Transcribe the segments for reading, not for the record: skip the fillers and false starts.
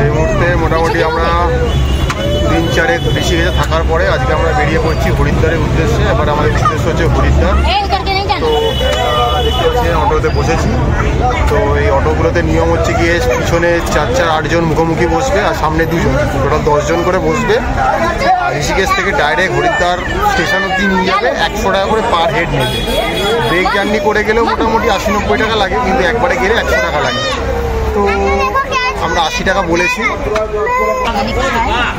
এই মুহূর্তে মোটামুটি আমরা দিন চারেক ঋষিকেশে থাকার পরে আজকে আমরা বেরিয়ে পড়ছি হরিদ্বারের উদ্দেশ্যে। এবার আমাদের উদ্দেশ্য হচ্ছে হরিদ্বার। তো দেখতে পাচ্ছি অটোতে বসেছি। তো এই অটোগুলোতে নিয়ম হচ্ছে গিয়ে পিছনে 4-4-8 জন মুখোমুখি বসবে আর সামনে 2 জন, টোটাল 10 জন করে বসবে। আর ঋষিকেশ থেকে ডাইরেক্ট হরিদ্বার স্টেশন অব্দি নিয়ে যাবে, 100 টাকা করে পার হেড নেবে। ব্রেক জার্নি করে গেলেও মোটামুটি 80-90 টাকা লাগে, কিন্তু একবারে গেলে 100 টাকা লাগে। তো আমরা 80 টাকা বলেছি।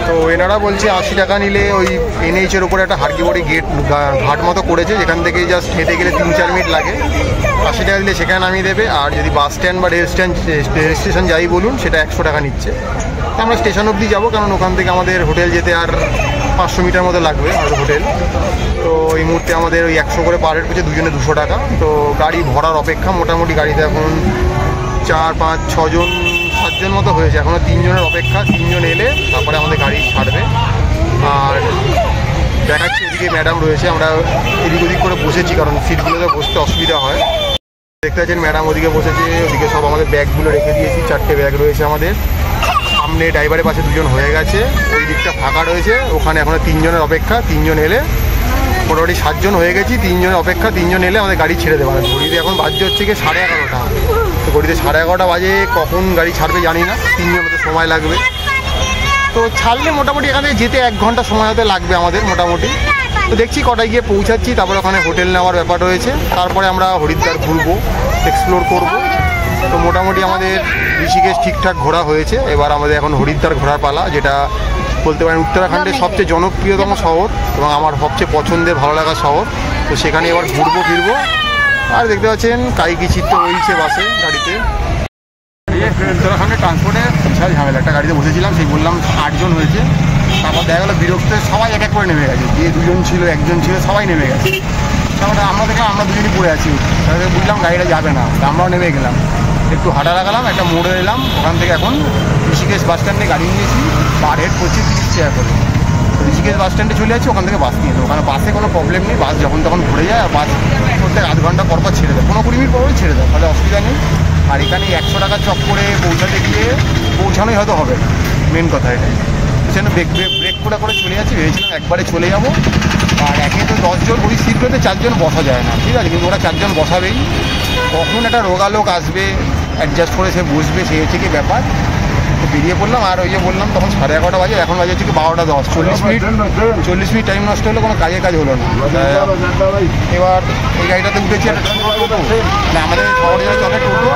তো এনারা বলছে 80 টাকা নিলে ওই এনএইচের উপরে একটা হারকিবড়ি ঘাট মতো করেছে, যেখান থেকে জাস্ট হেঁটে গেলে 3-4 মিনিট লাগে। 80 টাকা দিলে সেখানে নামিয়ে দেবে। আর যদি বাস স্ট্যান্ড বা রেল স্টেশন যাই বলুন, সেটা 100 টাকা নিচ্ছে। আমরা স্টেশন অবধি যাবো, কারণ ওখান থেকে আমাদের হোটেল যেতে আর 500 মিটার মতো লাগবে আমাদের হোটেল। তো এই মুহূর্তে আমাদের ওই 100 করে পার হেড পেয়েছে, 2 জনে 200 টাকা। তো গাড়ি ভরার অপেক্ষা। মোটামুটি গাড়িতে এখন 4-5-6 জন 7 জন মতো হয়েছে, এখনও 3 জনের অপেক্ষা। 3 জন এলে তারপরে আমাদের গাড়ি ছাড়বে। আর দেখাচ্ছি এদিকে ম্যাডাম রয়েছে, আমরা এদিক ওদিক করে বসেছি কারণ সিটগুলোতে বসতে অসুবিধা হয়। দেখতে পাচ্ছেন ম্যাডাম ওদিকে বসেছে, ওদিকে সব আমাদের ব্যাগগুলো রেখে দিয়েছি। 4টে ব্যাগ রয়েছে আমাদের সামনে, ড্রাইভারের পাশে 2 জন হয়ে গেছে, ওই দিকটা ফাঁকা রয়েছে, ওখানে এখনও 3 জনের অপেক্ষা। 3 জন এলে মোটামুটি 7 জন হয়ে গেছি, 3 জনের অপেক্ষা। 3 জন এলে আমাদের গাড়ি ছেড়ে দেবে। ঘড়িতে এখন বাজছে হচ্ছে গিয়ে 11:30। তো ঘড়িতে 11:30 বাজে, কখন গাড়ি ছাড়বে জানি না, 3 জনের তো সময় লাগবে। তো ছাড়লে মোটামুটি এখান থেকে যেতে 1 ঘন্টা সময় হতে লাগবে আমাদের মোটামুটি। তো দেখছি কটায় গিয়ে পৌঁছাচ্ছি, তারপরে ওখানে হোটেল নেওয়ার ব্যাপার রয়েছে। তারপরে আমরা হরিদ্বার ঘুরবো, এক্সপ্লোর করব। তো মোটামুটি আমাদের ঋষিকেশ ঠিকঠাক ঘোরা হয়েছে। এবার আমাদের এখন হরিদ্বার ঘোরার পালা, যেটা বলতে পারেন উত্তরাখণ্ডের সবচেয়ে জনপ্রিয়তম শহর এবং আমার সবচেয়ে পছন্দের ভালো লাগার শহর। তো সেখানে এবার ঘুরবো ফিরবো। আর দেখতে পাচ্ছেন কাইকি চিত্র হয়েছে বাসে, গাড়িতে। উত্তরাখণ্ডের ট্রান্সপোর্টে বিশাল ঝামেলা। একটা গাড়িতে বসেছিলাম, সেই বললাম 8 জন হয়েছে। তারপর দেখা গেলো বিরক্ত সবাই এক এক করে নেমে গেছে। যে 2 জন ছিল, 1 জন ছিল, সবাই নেমে গেছে। তারপরে আমরা দেখলাম আমরা 2 জনই পড়ে আছি। তাহলে বুঝলাম গাড়িটা যাবে না, আমরাও নেমে গেলাম। একটু হাঁটা লাগালাম, একটা মোড়ে এলাম। ওখান থেকে এখন ঋষিকেশ বাস স্ট্যান্ডে গাড়ি নিয়েছি, পার হেড করছি 30 টাকা করে। ঋষিকেশ বাস স্ট্যান্ডে চলে যাচ্ছি, ওখান থেকে বাস নিয়ে নেবো। ওখানে বাসে কোনো প্রবলেম নেই, বাস যখন তখন ঘুরে যায়। আর বাস প্রত্যেক আধ ঘন্টা পর পর ছেড়ে দেয়, 15-20 মিনিট পরই ছেড়ে দেয়, তাহলে অসুবিধা নেই। আর এখানে 100 টাকা চক করে পৌঁছাতে গিয়ে পৌঁছানোই হয়তো হবে, মেন কথা এটাই। সেজন্য ব্রেক করে চলে যাচ্ছি। ভেবেছিলাম একবারে চলে যাবো। আর একে তো 10 জন, ওই সিটগুলোতে 4 জন বসা যায় না, ঠিক আছে, কিন্তু ওরা 4 জন বসাবেই। কখন একটা রোগা লোক আসবে, অ্যাডজাস্ট করে সে বসবে, সেই হচ্ছে কি ব্যাপার। তো বেরিয়ে পড়লাম। আর ওই যে বললাম তখন 11:30 বাজে, এখন বাজে হচ্ছে কি 12:10। 40 মিনিট টাইম নষ্ট হলে কোনো কাজের কাজ হলো না। এবার এই গাড়িটাতে উঠেছি, একটা টোটো, মানে আমাদের শহরে চলে টোটো,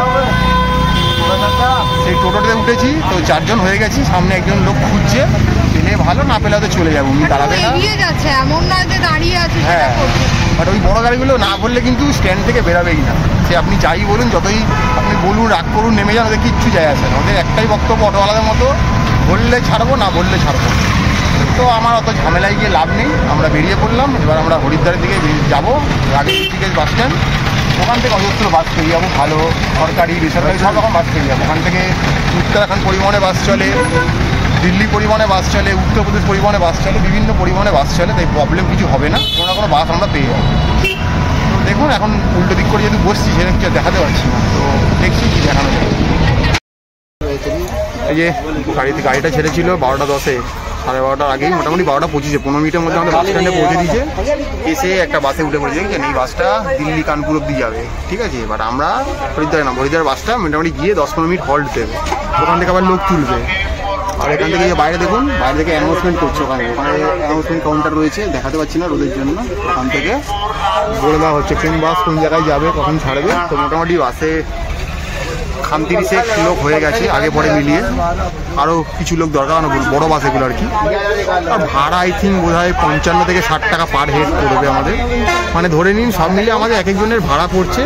সেই টোটোটাতে উঠেছি। তো 4 জন হয়ে গেছি, সামনে একজন লোক খুঁজছে, পেলে ভালো, না পেলে হয়তো চলে যাবো। উনি দাঁড়াবে না, হ্যাঁ। বাট ওই বড় গাড়িগুলো না বললে কিন্তু স্ট্যান্ড থেকে বেরাবেই না। সে আপনি যাই বলুন, যতই আপনি বলুন, রাগ করুন, নেমে যান, ওদের কিচ্ছু যায় আসে না। ওদের একটাই বক্তব্য অটোওয়ালাদের মতো, বললে ছাড়বো, না বললে ছাড়বো। তো আমার অত ঝামেলায় গিয়ে লাভ নেই, আমরা বেরিয়ে পড়লাম। এবার আমরা হরিদ্বারের দিকে যাবো। আগে ঋষিকেশ বাস স্ট্যান্ড, ওখান থেকে অজস্র বাস পেয়ে যাবো, ভালো সরকারি বেসরকারি সব রকম বাস পেয়ে যাবো। ওখান থেকে উত্তরাখণ্ড পরিবহনে বাস চলে, দিল্লি পরিবহনে বাস চলে, উত্তরপ্রদেশ পরিবহনে বাস চলে, বিভিন্ন পরিবহনে বাস চলে। তাই প্রবলেম কিছু হবে না, কোনো না কোনো বাস আমরা পেয়ে যাবো। তো দেখুন, এখন উল্টো দিক করে যদি বসছি, সেটা কিছু দেখাতে পারছি না। তো দেখছি কি দেখানো যায়। এই যে গাড়িটা ছেড়েছিল 12:10, 12:30 আগেই, মোটামুটি 12:25, 15 মিনিটের মধ্যে আমাদের বাস স্ট্যান্ডে পৌঁছে দিয়েছে। এসে একটা বাসে উঠে পড়েছে, দেখছেন এই বাসটা দিল্লি কানপুর অব্দি যাবে, ঠিক আছে। এবার আমরা হরিদ্বার নাম, হরিদ্বার বাসটা মোটামুটি গিয়ে 10-15 মিনিট হল্ট দেবে, ওখান থেকে আবার লোক তুলবে। আর এখান থেকে বাইরে দেখুন, বাইরে থেকে অ্যানাউন্সমেন্ট করছে, ওখানে অ্যানাউন্সমেন্ট কাউন্টার রয়েছে, দেখাতে পাচ্ছি না রোদের জন্য। ওখান থেকে বলে দেওয়া হচ্ছে কোন বাস কোন জায়গায় যাবে, কখন ছাড়বে। তো মোটামুটি বাসে 30 লোক হয়ে গেছে, আগে পরে মিলিয়ে। আরও কিছু লোক দরকার, বড় বাস এগুলো আর কি। আর ভাড়া আই থিঙ্ক বোধ হয় 55 থেকে 60 টাকা পার হেড পড়বে আমাদের। মানে ধরে নিন সব মিলিয়ে আমাদের এক একজনের ভাড়া পড়ছে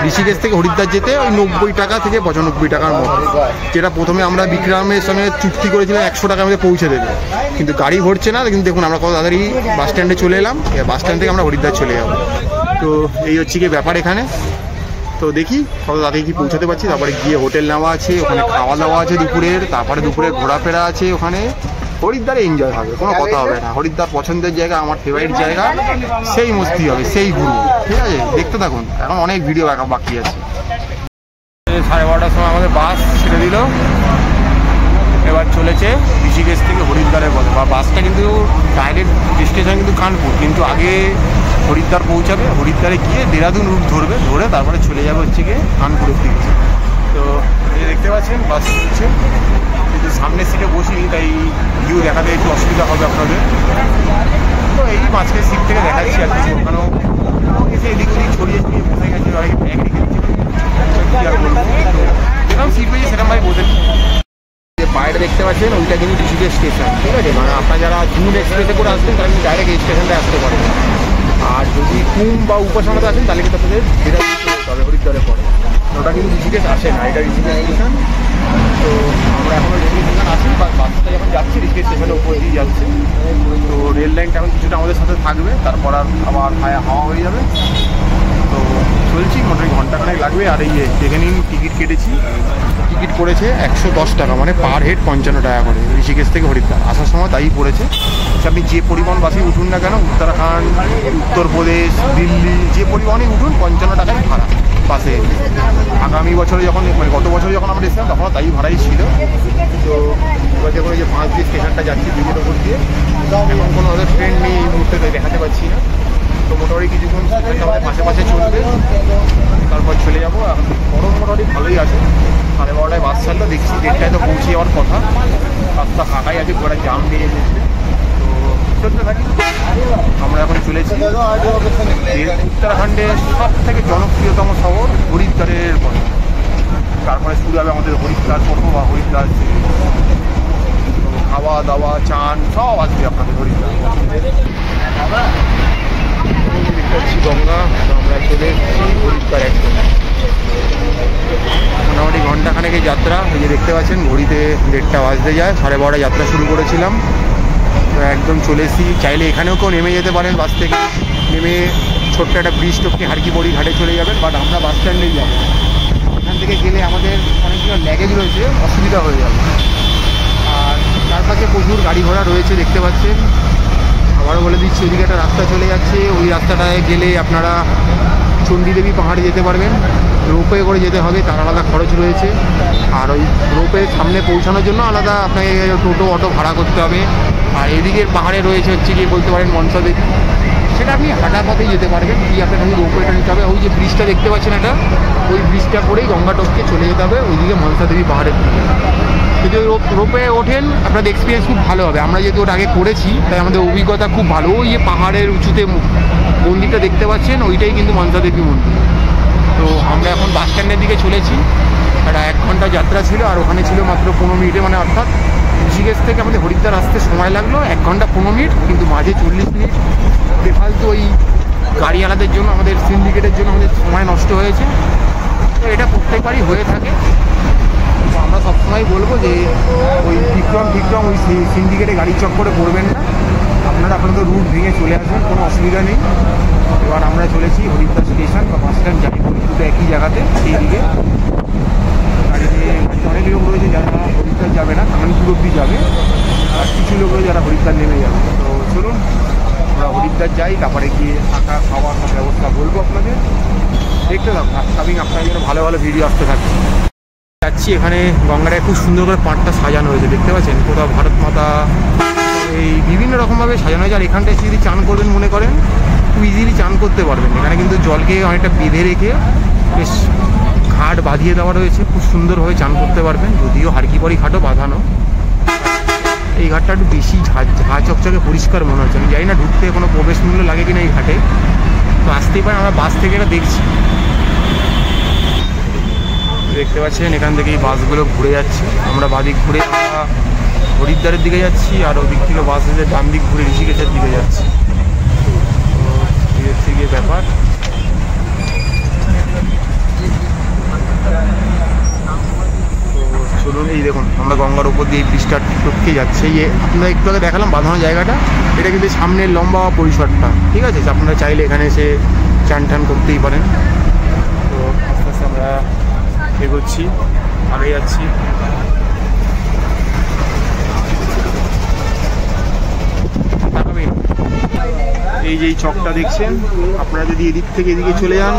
ঋষিকেশ থেকে হরিদ্বার যেতে ওই 90 টাকা থেকে 95 টাকার মধ্যে। যেটা প্রথমে আমরা বিক্রমের সঙ্গে চুক্তি করেছিলাম 100 টাকা আমাদের পৌঁছে দেবে, কিন্তু গাড়ি ভরছে না। কিন্তু দেখুন আমরা কত তাড়াতাড়ি বাস স্ট্যান্ডে চলে এলাম। বাস স্ট্যান্ড থেকে আমরা হরিদ্বার চলে যাবো। তো এই হচ্ছে কি ব্যাপার এখানে। তো দেখি কত তাড়াতাড়ি কি পৌঁছাতে পারছি। তারপরে গিয়ে হোটেল নেওয়া আছে, ওখানে খাওয়া দাওয়া আছে দুপুরের, তারপরে দুপুরে ঘোরাফেরা আছে। ওখানে হরিদ্বারে এনজয় হবে, কোনো কথা হবে না। হরিদ্বার পছন্দের জায়গা, আমার ফেভারিট জায়গা, সেই মস্তি হবে, সেই ঘুরবো, ঠিক আছে। দেখতে থাকুন, এখন অনেক ভিডিও বাকি আছে। 12:30 সময় আমাদের বাস ছেড়ে দিল। এবার বাসটা কিন্তু ডাইরেক্ট স্টেশন কিন্তু কানপুর, কিন্তু আগে হরিদ্বার পৌঁছাবে, হরিদ্বারে গিয়ে দেরাদুন রুট ধরবে, ধরে তারপরে চলে যাবে হচ্ছে গিয়ে কানপুরের দিকে। তো এই দেখতে পাচ্ছেন বাস চলছে, কিন্তু সামনের সিটে বসিনি, তাই ভিউ দেখাতে একটু অসুবিধা হবে আপনাদের। তো এই মাঝখানে সিট থেকে দেখাচ্ছি আর কিছু, ওখানেও এসে এদিক ওদিক ছড়িয়ে ছড়িয়ে বসে গেছে, অনেক ব্যাগ রেখে দিচ্ছে, কী আর বলবো। যেরকম সিট পেয়েছি সেরকমভাবে বসে। যে বাইরে দেখতে পাচ্ছেন ওইটা কিন্তু ঋষিকেশ স্টেশন, ঠিক আছে? মানে আপনারা যারা জুন এক্সপ্রেসে করে আসবেন তারা কিন্তু ডাইরেক্ট এই স্টেশনটায় আসতে পারেন। আর যদি কুম বা উপাসনাতে আসেন তাহলে কিন্তু আপনাদের দেরাদুন চলতে হবে, হরিদ্বারে পরে। ওটা কিন্তু ঋষিকেশ আসে না, এটা ঋষিকেশ স্টেশন। তো আমরা এখন ঋষিকেশ স্টেশন আসি, বা বাসটা যখন যাচ্ছি ঋষিকেশ স্টেশনের উপর দিয়ে যাচ্ছে। তো রেল লাইনটা এখন কিছুটা আমাদের সাথে থাকবে, তারপর আর আবার হাওয়া হয়ে যাবে। তো চলছি, মোটামুটি ঘন্টাখানেক লাগবে। আর এই দেখে নিন টিকিট কেটেছি, টিকিট পড়েছে 110 টাকা, মানে পার হেড 55 টাকা করে ঋষিকেশ থেকে হরিদ্বার আসার সময় তাই পড়েছে। আপনি যে পরিবহন বাসে উঠুন না কেন, উত্তরাখণ্ড, উত্তরপ্রদেশ, দিল্লি, যে পরিবহনে উঠুন 55 টাকায় ভাড়া বাসে। আগামী বছরে যখন, মানে গত বছরে যখন আমরা এসেছিলাম তখন তাই ভাড়াই ছিল। তো এবার যখন যে 5 দিয়ে স্টেশনটা যাচ্ছি ব্রিজের ওপর দিয়ে, এখন কোনো ওদের ট্রেন নেই এই মুহূর্তে, তাই দেখাতে পারছি না। তো মোটামুটি কিছুক্ষণ আমাদের পাশে পাশে চলবে, তারপর চলে যাবো। এখন গরম মোটামুটি ভালোই আছে, 12:30টায় বাস ছাড়লো, দেখছি 1:30টায় তো পৌঁছে যাওয়ার কথা। রাস্তা ফাঁকাই আছে, গোটা জাম দিয়ে এসেছে। তো চলতে থাকি। আমরা এখন চলেছি উত্তরাখণ্ডের সব থেকে জনপ্রিয়তম শহর হরিদ্বারের পরে। তারপরে শুরু হবে আমাদের হরিদ্বার পর্ব বা হরিদ্বার সিরিজ। তো খাওয়া দাওয়া চান সব আসবে আপনাদের হরিদ্বার। দেখতে পাচ্ছি গঙ্গা, তো আমরা চলে এসেছি হরিদ্বার একদম। মোটামুটি ঘন্টাখানেকের যাত্রা। এই যে দেখতে পাচ্ছেন ঘড়িতে 1:30 বাজতে যায়, 12:30 যাত্রা শুরু করেছিলাম। তো একদম চলে এসেছি। চাইলে এখানেও কেউ নেমে যেতে পারেন, বাস থেকে নেমে ছোট্ট একটা ব্রিজ টপকে হারকিপড়ি ঘাটে চলে যাবেন, বাট আমরা বাস স্ট্যান্ডেই যাবো। এখান থেকে গেলে আমাদের অনেকগুলো ল্যাগেজ রয়েছে, অসুবিধা হয়ে যাবে। আর চারপাশে প্রচুর গাড়ি ঘোড়া রয়েছে দেখতে পাচ্ছেন। আবারও বলে দিচ্ছি, ওইদিকে একটা রাস্তা চলে যাচ্ছে, ওই রাস্তাটায় গেলে আপনারা চণ্ডীদেবী পাহাড়ে যেতে পারবেন। রোপওয়ে করে যেতে হবে, তার আলাদা খরচ রয়েছে। আর ওই রোপওয়ে সামনে পৌঁছানোর জন্য আলাদা আপনাকে টোটো অটো ভাড়া করতে হবে। আর এদিকের পাহাড়ে রয়েছে হচ্ছে গিয়ে বলতে পারেন মনসা দেবী, সেটা আপনি হাঁটা পথেই যেতে পারবেন। কি আপনার খালি রোপওয়েটা নিতে হবে। ওই যে ব্রিজটা দেখতে পাচ্ছেন এটা, ওই ব্রিজটা করেই গঙ্গা টপকে চলে যেতে হবে ওইদিকে মনসা দেবী পাহাড়ের দিকে। যদি রোপওয়ে ওঠেন আপনাদের এক্সপিরিয়েন্স খুব ভালো হবে। আমরা যেহেতু ওটা আগে করেছি তাই আমাদের অভিজ্ঞতা খুব ভালো। ওই যে পাহাড়ের উঁচুতে মন্দিরটা দেখতে পাচ্ছেন ওইটাই কিন্তু মনসা দেবী মন্দির। তো আমরা এখন বাস স্ট্যান্ডের দিকে চলেছি। একটা 1 ঘন্টা যাত্রা ছিল, আর ওখানে ছিল মাত্র 15 মিনিটে, মানে অর্থাৎ ঋষিকেশ থেকে আমাদের হরিদ্বার আসতে সময় লাগলো 1 ঘন্টা 15 মিনিট, কিন্তু মাঝে 40 মিনিট বেফালতু ওই গাড়িওয়ালাদের জন্য, আমাদের সিন্ডিকেটের জন্য আমাদের সময় নষ্ট হয়েছে। তো এটা প্রত্যেকবারই হয়ে থাকে। তো আমরা সবসময় বলবো যে ওই বিক্রম ওই সিন্ডিকেটে গাড়ি চক্করে করবেন না, আপনারা আপনাদের রুট ভেঙে চলে আসবেন, কোনো অসুবিধা নেই। এবার আমরা চলেছি হরিদ্বার স্টেশন বা বাস স্ট্যান্ড, যাই দুটো একই জায়গাতে, সেই দিকে গাড়িতে অনেক লোক রয়েছে যারা হরিদ্বার যাবে না, কানপুর অব্দি যাবে, আর কিছু লোক রয়েছে যারা হরিদ্বার নেমে যাবে। তো চলুন আমরা হরিদ্বার যাই, তারপরে গিয়ে থাকা খাওয়ার সব ব্যবস্থা বলবো আপনাদের। দেখতে থাকুন, আপকামিং আপনার জন্য ভালো ভালো ভিডিও আসতে থাকবে। যাচ্ছি, এখানে গঙ্গাটায় খুব সুন্দর করে পাড়টা সাজানো হয়েছে দেখতে পাচ্ছেন, কোথাও ভারত মাতা, এই বিভিন্ন রকমভাবে সাজানো হয়েছে। আর এখানটায় যদি চান করবেন মনে করেন খুব ইজিলি চান করতে পারবেন। এখানে কিন্তু জলকে অনেকটা বেঁধে রেখে বেশ ঘাট বাঁধিয়ে দেওয়া রয়েছে, খুব সুন্দরভাবে চান করতে পারবেন। যদিও হারকিপড়ি ঘাটও বাঁধানো, এই ঘাটটা একটু বেশি ঝা চকচকে পরিষ্কার মনে হচ্ছে। আমি জানি না ঢুকতে কোনো প্রবেশ মূল্য লাগে কিনা এই ঘাটে, তো আসতেই পারেন। আমরা বাস থেকে এটা দেখছি, দেখতে পাচ্ছেন এখান থেকেই বাসগুলো ঘুরে যাচ্ছে। আমরা বাদিক ঘুরে আমরা হরিদ্বারের দিকে যাচ্ছি, আর ওদিক থেকে বাস এসে ডান দিক ঘুরে ঋষিকেশের দিকে যাচ্ছি। তো এই হচ্ছে গিয়ে ব্যাপার। তো চলুন, এই দেখুন আমরা গঙ্গার উপর দিয়ে এই ব্রিজটা টপকে যাচ্ছে। এই আপনারা একটু আগে দেখালাম বাঁধানো জায়গাটা, এটা কিন্তু সামনের লম্বা পরিসরটা, ঠিক আছে? আপনারা চাইলে এখানে এসে চান টান করতেই পারেন। তো আস্তে আস্তে আমরা এগোচ্ছি, আগে যাচ্ছি। এই যে এই চকটা দেখছেন, আপনারা যদি এদিক থেকে এদিকে চলে যান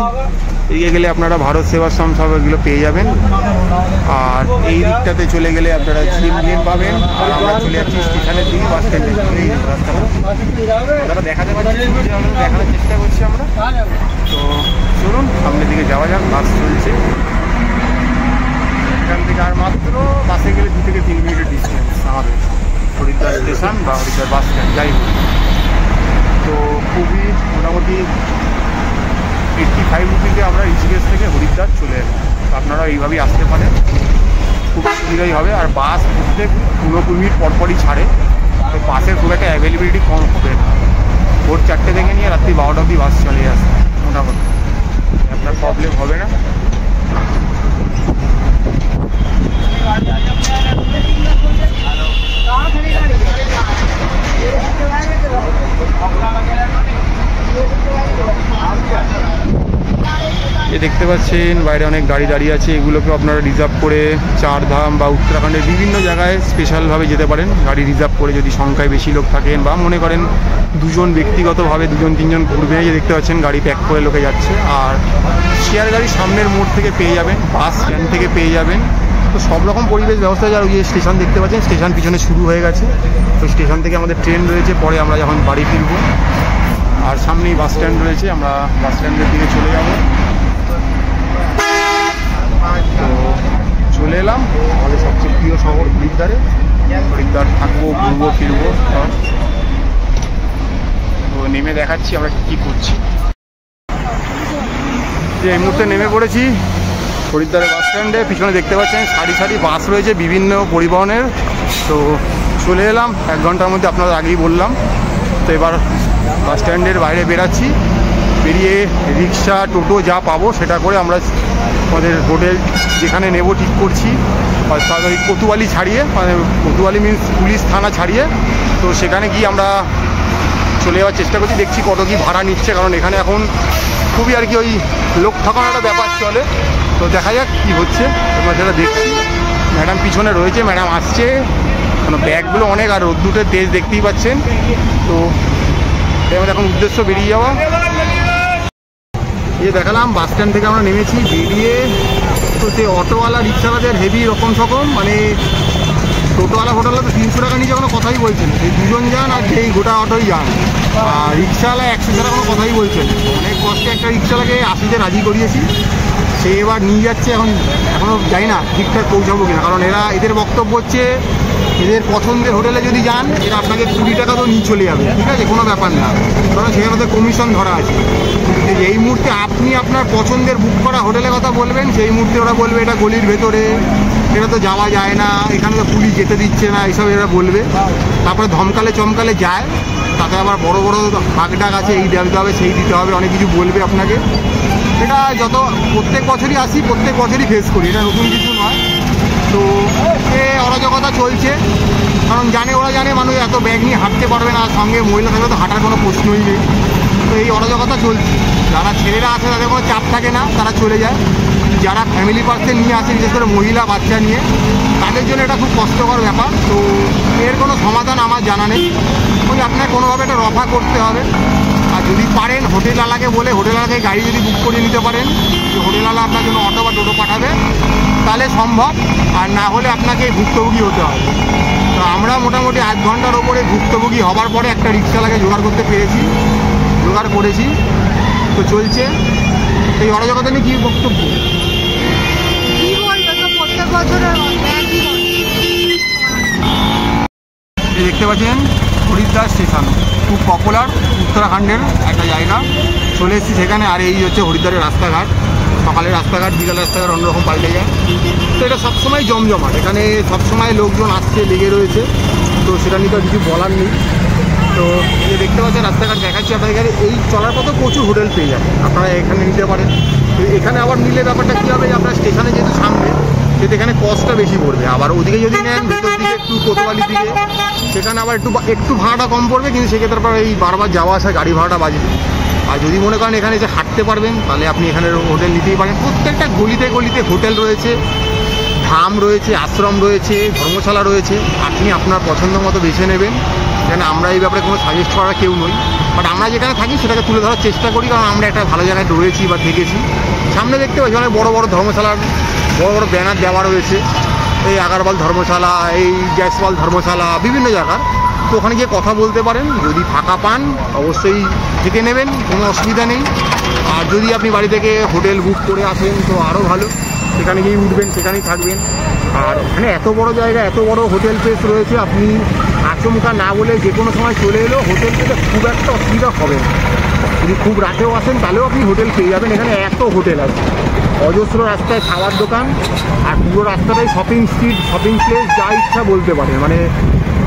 এদিকে গেলে আপনারা ভারত সেবাশ্রম সব এগুলো পেয়ে যাবেন। আর এই দিকটাতে চলে গেলে আপনারা জিম পাবেন। আর আমরা চলে যাচ্ছি স্টেশনের দিকে, বাস স্ট্যান্ডের দিকে। এই রাস্তাটা আপনারা দেখাতে পারছি, দেখানোর চেষ্টা করছি আমরা। তো চলুন সামনের দিকে যাওয়া যাক। বাস চলছে এখান থেকে, আর মাত্র বাসে গেলে 2 থেকে 3 মিনিটের ডিস্টেন্স আমাদের হরিদ্বার স্টেশন বা হরিদ্বার বাস স্ট্যান্ড, যাই হোক। তো খুবই মোটামুটি 85 রুপিতে আমরা ঋষিকেশ থেকে হরিদ্বার চলে এলাম। তো আপনারা এইভাবেই আসতে পারেন, খুব সুবিধাই হবে। আর বাস প্রত্যেক 15 মিনিট পরপরই ছাড়ে, তো বাসের খুব একটা অ্যাভেলেবিলিটি কম হবে না। ভোর 4টে থেকে নিয়ে রাত্রি 12টা অবধি বাস চলে আসে মোটামুটি, আপনার প্রবলেম হবে না। দেখতে পাচ্ছেন বাইরে অনেক গাড়ি দাঁড়িয়ে আছে, এগুলোকে আপনারা রিজার্ভ করে চারধাম বা উত্তরাখণ্ডের বিভিন্ন জায়গায় স্পেশালভাবে যেতে পারেন গাড়ি রিজার্ভ করে, যদি সংখ্যায় বেশি লোক থাকেন বা মনে করেন দুজন ব্যক্তিগতভাবে 2-3জন ঘুরবে। যে দেখতে পাচ্ছেন গাড়ি প্যাক করে লোকে যাচ্ছে। আর শেয়ার গাড়ি সামনের মোড় থেকে পেয়ে যাবেন, বাস স্ট্যান্ড থেকে পেয়ে যাবেন। তো সব রকম পরিবেশ ব্যবস্থা। যার ওই যে স্টেশন দেখতে পাচ্ছেন, স্টেশন পিছনে শুরু হয়ে গেছে। তো স্টেশন থেকে আমাদের ট্রেন রয়েছে, পরে আমরা যখন বাড়ি ফিরবো। আর সামনেই বাস স্ট্যান্ড রয়েছে, আমরা বাস স্ট্যান্ডের দিকে চলে যাব। তো চলে এলাম আমাদের সবচেয়ে প্রিয় শহর হরিদ্বারে। হরিদ্বার থাকবো, ঘুরবো, ফিরবো। তো নেমে দেখাচ্ছি আমরা কী করছি। যে এই মুহূর্তে নেমে পড়েছি হরিদ্বারের বাস স্ট্যান্ডে। পিছনে দেখতে পাচ্ছেন সারি সারি বাস রয়েছে বিভিন্ন পরিবহনের। তো চলে এলাম 1 ঘন্টার মধ্যে, আপনাদের আগেই বললাম। তো এবার বাস স্ট্যান্ডের বাইরে বেরাচ্ছি, বেরিয়ে রিক্সা টোটো যা পাবো সেটা করে আমরা আমাদের হোটেল যেখানে নেব ঠিক করছি। তাড়াতাড়ি কোতোয়ালি ছাড়িয়ে, মানে কোতোয়ালি মিনস পুলিশ থানা ছাড়িয়ে, তো সেখানে গিয়ে আমরা চলে যাওয়ার চেষ্টা করছি। দেখছি কত কী ভাড়া নিচ্ছে, কারণ এখানে এখন খুবই আর কি ওই লোক ঠকানোর একটা ব্যাপার চলে। তো দেখা যাক কী হচ্ছে, তোমরা সেটা দেখছি। ম্যাডাম পিছনে রয়েছে, ম্যাডাম আসছে, কোনো ব্যাগগুলো অনেক, আর রোদ্দুরের তেজ দেখতেই পাচ্ছেন। তো আমাদের এখন উদ্দেশ্য বেরিয়ে যাওয়া। এই দেখালাম বাস স্ট্যান্ড থেকে আমরা নেমেছি, বেরিয়ে তো সে অটোওয়ালা রিক্সাওয়ালাদের হেভি রকম সকম, মানে টোটোওয়ালা ফোটোওয়ালা তো 300 টাকা নিচে কোনো কথাই বলছেন। এই 2জন যান আর সেই গোটা অটোই যান। আর রিক্সাওয়ালা 100 টাকা কোনো কথাই বলছেন। অনেক কষ্টে একটা রিক্সাওয়ালাকে 80-তে রাজি করিয়েছি, সে এবার নিয়ে যাচ্ছে। এখনও জানি না ঠিকঠাক পৌঁছাবো কিনা, কারণ এদের বক্তব্য হচ্ছে এদের পছন্দের হোটেলে যদি যান এরা আপনাকে 20 টাকা তো নিয়ে চলে যাবে, ঠিক আছে, কোনো ব্যাপার না, কারণ সেখানে তো কমিশন ধরা আছে। এই মুহূর্তে আপনি আপনার পছন্দের বুক করা হোটেলের কথা বলবেন, সেই মুহূর্তে ওরা বলবে এটা গলির ভেতরে, এটা তো যাওয়া যায় না, এখানে তো পুলিশ যেতে দিচ্ছে না, এইসব এরা বলবে। তারপরে ধমকালে চমকালে যায়, তাতে আবার বড় বড় হাক ডাক আছে, এই দিতে হবে সেই দিতে হবে, অনেক কিছু বলবে আপনাকে। এটা যত প্রত্যেক বছরই আসি, প্রত্যেক বছরই ফেস করি, এটা নতুন কিছু নয়। তো এ অরাজকতা চলছে, কারণ ওরা জানে মানুষ এত ব্যাগ নিয়ে হাঁটতে পারবে না, সঙ্গে মহিলা থাকলে তো হাঁটার কোনো প্রশ্নই নেই। তো এই অরাজকতা চলছে। যারা ছেলেরা আছে তাদের কোনো চাপ থাকে না, তারা চলে যায়। যারা ফ্যামিলি পার্সন নিয়ে আসে, বিশেষ করে মহিলা বাচ্চা নিয়ে, তাদের জন্য এটা খুব কষ্টকর ব্যাপার। তো এর কোনো সমাধান আমার জানা নেই। ওই আপনাকে কোনোভাবে একটা রফা করতে হবে। আর যদি পারেন হোটেলওয়ালাকে বলে, হোটেলওয়ালাকে গাড়ি যদি বুক করে নিতে পারেন, যে হোটেলওয়ালা আপনার জন্য অটো বা টোটো পাঠাবে, তাহলে সম্ভব। আর না হলে আপনাকে ভুক্তভোগী হতে হবে। তো আমরা মোটামুটি 8 ঘন্টার ওপরে ভুক্তভোগী হবার পরে একটা রিক্সাওয়ালাকে জোগাড় করেছি। তো চলছে এই অরাজকতা নিয়ে কী বক্তব্য? দেখতে পাচ্ছেন হরিদ্বার স্টেশন খুব পপুলার, উত্তরাখণ্ডের একটা জায়গা। চলে এসেছি সেখানে। আর এই হচ্ছে হরিদ্বারের রাস্তাঘাট। সকালের রাস্তাঘাট, বিকালের রাস্তাঘাট অন্যরকম পাল্টে যায়। তো এটা সবসময় জমজমাট, এখানে সবসময় লোকজন আসছে, লেগে রয়েছে। তো সেটা নিয়ে তো কিছু বলার নেই। তো এই দেখতে পাচ্ছেন রাস্তাঘাট দেখাচ্ছি আপনাদের। এখানে এই চলার পথে প্রচুর হোটেল পেয়ে যাবেন, আপনারা এখানে নিতে পারেন। তো এখানে আবার নিলে ব্যাপারটা কী হবে, আপনার স্টেশনে যেহেতু সামনে, সেহেতু এখানে কস্টটা বেশি পড়বে। আবার ওদিকে যদি নেন ভেতর দিকে একটু কোতোয়ালির দিকে, সেখানে আবার একটু ভাড়াটা কম পড়বে, কিন্তু সেক্ষেত্রে আপনার এই বারবার যাওয়া আসা গাড়ি ভাড়াটা বাজবে। আর যদি মনে করেন এখানে এসে হাঁটতে পারবেন, তাহলে আপনি এখানে হোটেল নিতেই পারেন। প্রত্যেকটা গলিতে গলিতে হোটেল রয়েছে, ধাম রয়েছে, আশ্রম রয়েছে, ধর্মশালা রয়েছে। আপনি আপনার পছন্দ মতো বেছে নেবেন, এখানে আমরা এই ব্যাপারে কোনো সাজেস্ট করার কেউ নই, বাট আমরা যেখানে থাকি সেটাকে তুলে ধরার চেষ্টা করি, কারণ আমরা একটা ভালো জায়গায় রয়েছি বা থেকেছি। সামনে দেখতে পাচ্ছি অনেক বড় বড় ধর্মশালার বড় বড় ব্যানার দেওয়া রয়েছে, এই আগারওয়াল ধর্মশালা, এই জয়সওয়াল ধর্মশালা, বিভিন্ন জায়গার। তো ওখানে গিয়ে কথা বলতে পারেন, যদি ফাঁকা পান অবশ্যই থেকে নেবেন, কোনো অসুবিধা নেই। আর যদি আপনি বাড়ি থেকে হোটেল বুক করে আসেন তো আরও ভালো, সেখানে গিয়ে উঠবেন, সেখানেই থাকবেন। আর ওখানে এত বড় জায়গা, এত বড় হোটেল প্লেস রয়েছে, আপনি আচমকা না বলে যে কোনো সময় চলে এলেও হোটেল পেতে খুব একটা অসুবিধা হবে না। যদি খুব রাতেও আসেন তাহলেও আপনি হোটেল পেয়ে যাবেন। এখানে এত হোটেল আছে, অজস্র রাস্তায় খাওয়ার দোকান, আর পুরো রাস্তাটাই শপিং স্ট্রিট, শপিং প্লেস, যা ইচ্ছা বলতে পারেন। মানে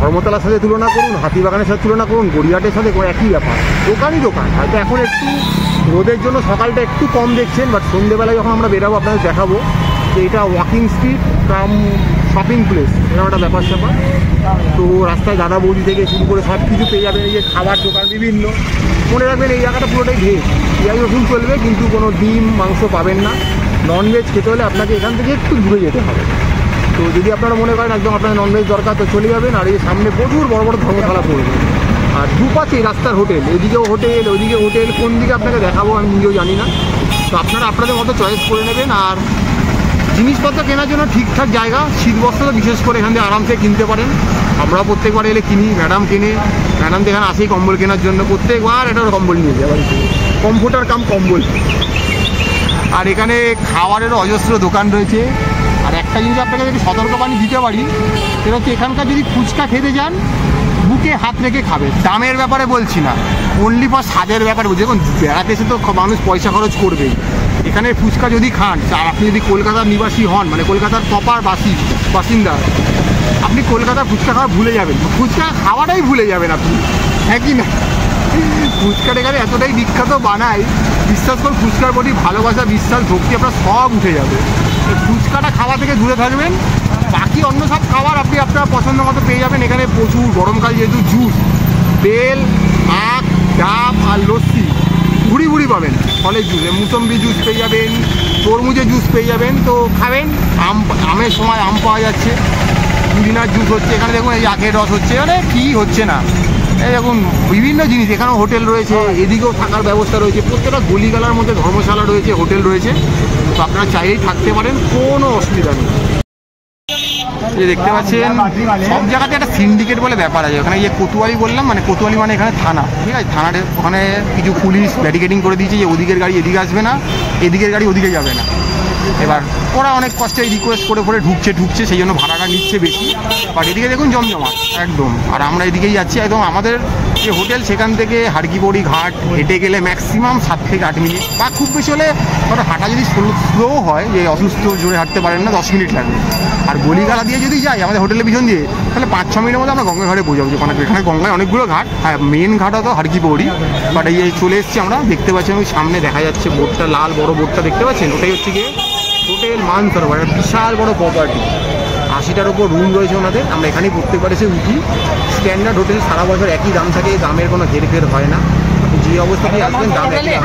ধর্মতলার সাথে তুলনা করুন, হাতিবাগানের সাথে তুলনা করুন, গড়িয়াহাটের সাথে একই ব্যাপার, দোকানই দোকান। হয়তো এখন একটু রোদের জন্য সকালটা একটু কম দেখছেন, বাট সন্ধ্যেবেলায় যখন আমরা বেরাবো আপনাদের দেখাবো যে এটা ওয়াকিং স্ট্রিট কাম শপিং প্লেস, এরকম একটা ব্যাপার স্যাপার। তো রাস্তায় দাদা বৌদি থেকে শুরু করে সব কিছু পেয়ে যাবেন, এই যে খাবার দোকান বিভিন্ন। মনে রাখবেন এই জায়গাটা পুরোটাই ভেজ, পেঁয়াজ রসুন চলবে, কিন্তু কোনো ডিম মাংস পাবেন না। ননভেজ খেতে হলে আপনাকে এখান থেকে একটু দূরে যেতে হবে। তো যদি আপনারা মনে করেন একদম আপনার ননভেজ দরকার তো চলে যাবেন। আর এই সামনে প্রচুর বড় বড় ধর্মশালা পড়বে, আর দুপাশে রাস্তার হোটেল, এদিকেও হোটেল ওইদিকে হোটেল, কোন দিকে আপনাকে দেখাবো আমি নিজেও জানি না। তো আপনারা আপনাদের মতো চয়েস করে নেবেন। আর জিনিসপত্র কেনার জন্য ঠিকঠাক জায়গা, শীত বস্ত্র বিশেষ করে এখান থেকে আরামসে কিনতে পারেন। আমরা প্রত্যেকবার এলে কিনি, ম্যাডাম কেনে, ম্যাডাম তো এখানে আসেই কম্বল কেনার জন্য, প্রত্যেকবার একটা কম্বল নিয়ে যায় বাড়িতে, কমফোর্টার কাম কম্বল। আর এখানে খাবারেরও অজস্র দোকান রয়েছে। আর একটা জিনিস আপনাকে যদি সতর্কবাণী দিতে পারি, সেটা হচ্ছে এখানকার যদি ফুচকা খেতে যান বুকে হাত রেখে খাবে। দামের ব্যাপারে বলছি না, অনলি ফর স্বাদের ব্যাপারে বলছি। দেখুন বেড়াতে এসে তো মানুষ পয়সা খরচ করবেই। এখানে ফুচকা যদি খান, আর আপনি যদি কলকাতার নিবাসী হন, মানে কলকাতার প্রপার বাসিন্দা, আপনি কলকাতার ফুচকা খাওয়া ভুলে যাবেন, ফুচকা খাওয়াটাই ভুলে যাবেন আপনি, হ্যাঁ কি না? ফুচকাটা এখানে এতটাই বিখ্যাত বানায়, বিশ্বাস করুন ফুচকার প্রতি ভালোবাসা, বিশ্বাস, ভক্তি আপনার সব উঠে যাবে। ফুচকাটা খাওয়া থেকে দূরে থাকবেন, বাকি অন্য সব খাবার আপনি আপনার পছন্দ মতো পেয়ে যাবেন। এখানে প্রচুর গরমকাল যেহেতু জুস, বেল, আখ, ডাব আর লস্যি ঘুরি ঘুরি পাবেন। ফলের জুস, মুসম্বি জুস পেয়ে যাবেন, তরমুজের জুস পেয়ে যাবেন। তো খাবেন, আমের সময় আম পাওয়া যাচ্ছে, পুদিনার জুস হচ্ছে, এখানে দেখুন এই আখের রস হচ্ছে, মানে কী হচ্ছে না, এই দেখুন বিভিন্ন জিনিস। এখানেও হোটেল রয়েছে, এদিকেও থাকার ব্যবস্থা রয়েছে, প্রত্যেকটা গলিগালার মধ্যে ধর্মশালা রয়েছে, হোটেল রয়েছে। তো আপনারা চাইলেই থাকতে পারেন, কোনো অসুবিধা নেই। যে দেখতে পাচ্ছেন সব জায়গাতে একটা সিন্ডিকেট বলে ব্যাপার আছে। ওখানে যে কোতোয়ালি বললাম, মানে কোতোয়ালি মানে এখানে থানা, ঠিক আছে? থানার ওখানে কিছু পুলিশ ব্যারিকেডিং করে দিয়েছে যে ওদিকের গাড়ি এদিকে আসবে না, এদিকের গাড়ি ওদিকে যাবে না। এবার ওরা অনেক কষ্টে রিকোয়েস্ট করে করে ঢুকছে, সেই জন্য ভাড়াটা নিচ্ছে বেশি। বাট এদিকে দেখুন জমজমাট একদম। আর আমরা এদিকেই যাচ্ছি একদম। আমাদের যে হোটেল সেখান থেকে হারকিপৌড়ি ঘাট হেঁটে গেলে ম্যাক্সিমাম 7 থেকে 8 মিনিট, বা খুব বেশি হলে ওটা হাঁটা যদি স্লো হয়, যে অসুস্থ জোরে হাঁটতে পারেন না, 10 মিনিট লাগবে। আর গলিগালা দিয়ে যদি যাই আমাদের হোটেলের পিছন দিয়ে, তাহলে 5-6 মিনিটের মধ্যে আমরা গঙ্গা ঘাটে পৌঁছাবো। ওখানে এখানে গঙ্গায় অনেকগুলো ঘাট, হ্যাঁ মেন ঘাট হতো হারকিপৌড়ি। বাট এই চলে এসেছি আমরা, দেখতে পাচ্ছেন ওই সামনে দেখা যাচ্ছে বোটটা, লাল বড় বোটটা দেখতে পাচ্ছেন, ওটাই হচ্ছে গিয়ে হোটেল মানসরোবর। বিশাল বড় প্রপার্টি, 80টার ওপর রুম রয়েছে ওনাদের। আমরা এখানেই প্রত্যেকবার এসে উঠি। স্ট্যান্ডার্ড হোটেল, সারা বছর একই দাম থাকে, দামের কোনো হেরফের হয় না। যে অবস্থাতেই আসবেন দাম একই।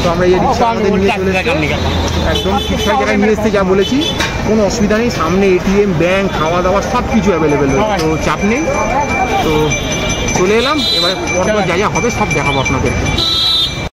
তো আমরা এই রিক্সা আমাদের নিয়ে চলে এসেছি, একদম ঠিকঠাক জায়গায় নিয়ে এসেছি, যা বলেছি কোনো অসুবিধা নেই। সামনে এটিএম, ব্যাংক, খাওয়া দাওয়া সব কিছু অ্যাভেলেবেল রয়েছে, তো চাপ নেই। তো চলে এলাম, এবারে পরপর যা যা হবে সব দেখাবো আপনাদের।